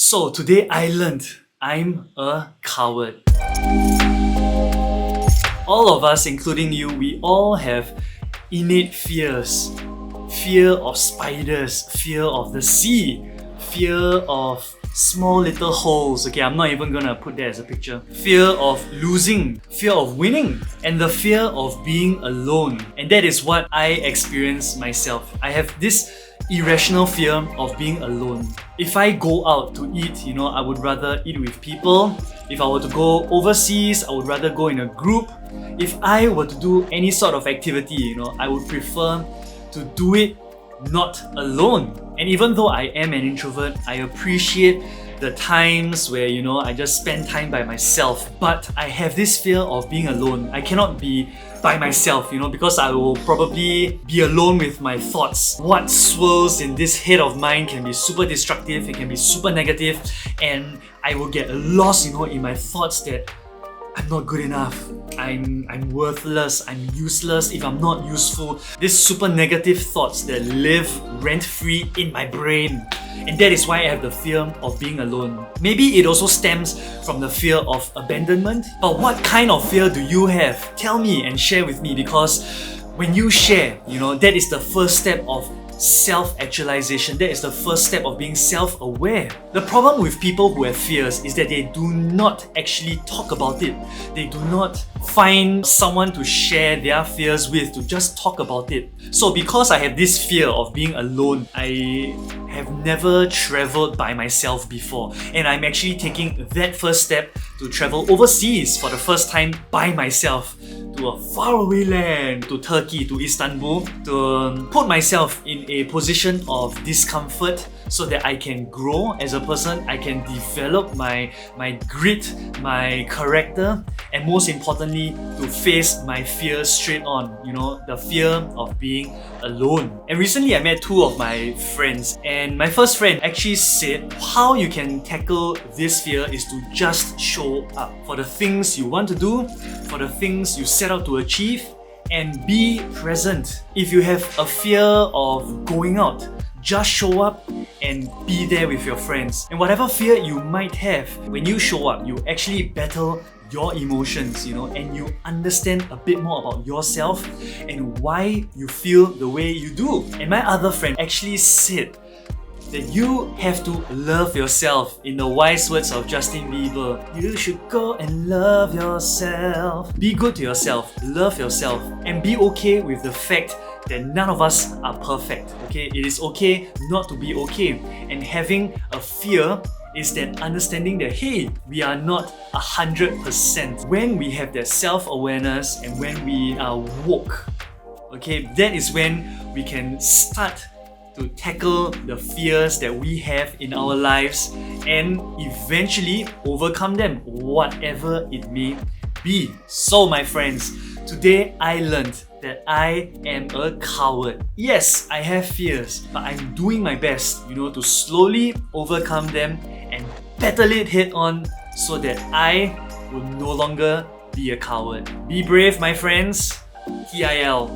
So today I learned I'm a coward. All of us, including you, we all have innate fears. Fear of spiders, fear of the sea, fear of small little holes. Okay, I'm not even gonna put that as a picture. Fear of losing, fear of winning, and the fear of being alone. And that is what I experience myself. I have this irrational fear of being alone. If I go out to eat, I would rather eat with people. If I were to go overseas, I would rather go in a group. If I were to do any sort of activity, I would prefer to do it not alone. And even though I am an introvert, I appreciate the times where I just spend time by myself. But I have this fear of being alone. I cannot be by myself, because I will probably be alone with my thoughts. What swirls in this head of mine can be super destructive, it can be super negative, and I will get lost, in my thoughts that I'm not good enough, I'm worthless, I'm useless if I'm not useful. These super negative thoughts that live rent-free in my brain. And that is why I have the fear of being alone. Maybe it also stems from the fear of abandonment. But what kind of fear do you have? Tell me and share with me, because when you share, that is the first step of self-actualization. That is the first step of being self-aware. The problem with people who have fears is that they do not actually talk about it. They do not find someone to share their fears with, to just talk about it. So because I have this fear of being alone, I have never traveled by myself before, and I'm actually taking that first step to travel overseas for the first time by myself, to a faraway land, to Turkey, to Istanbul, to put myself in a position of discomfort so that I can grow as a person, I can develop my grit, my character, and most importantly, to face my fears straight on, the fear of being alone. And recently I met two of my friends, and my first friend actually said how you can tackle this fear is to just show up for the things you want to do, for the things you set out to achieve, and be present. If you have a fear of going out, just show up and be there with your friends. And whatever fear you might have, when you show up, you actually battle your emotions, and you understand a bit more about yourself and why you feel the way you do. And my other friend actually said that you have to love yourself. In the wise words of Justin Bieber, you should go and love yourself. Be good to yourself, love yourself, and be okay with the fact that none of us are perfect. Okay, it is okay not to be okay. And having a fear is that understanding that, hey, we are not 100%. When we have that self-awareness and when we are woke, okay, that is when we can start to tackle the fears that we have in our lives and eventually overcome them, whatever it may be. So my friends, today I learned that I am a coward. Yes, I have fears, but I'm doing my best, to slowly overcome them and battle it head on so that I will no longer be a coward. Be brave, my friends. TIL.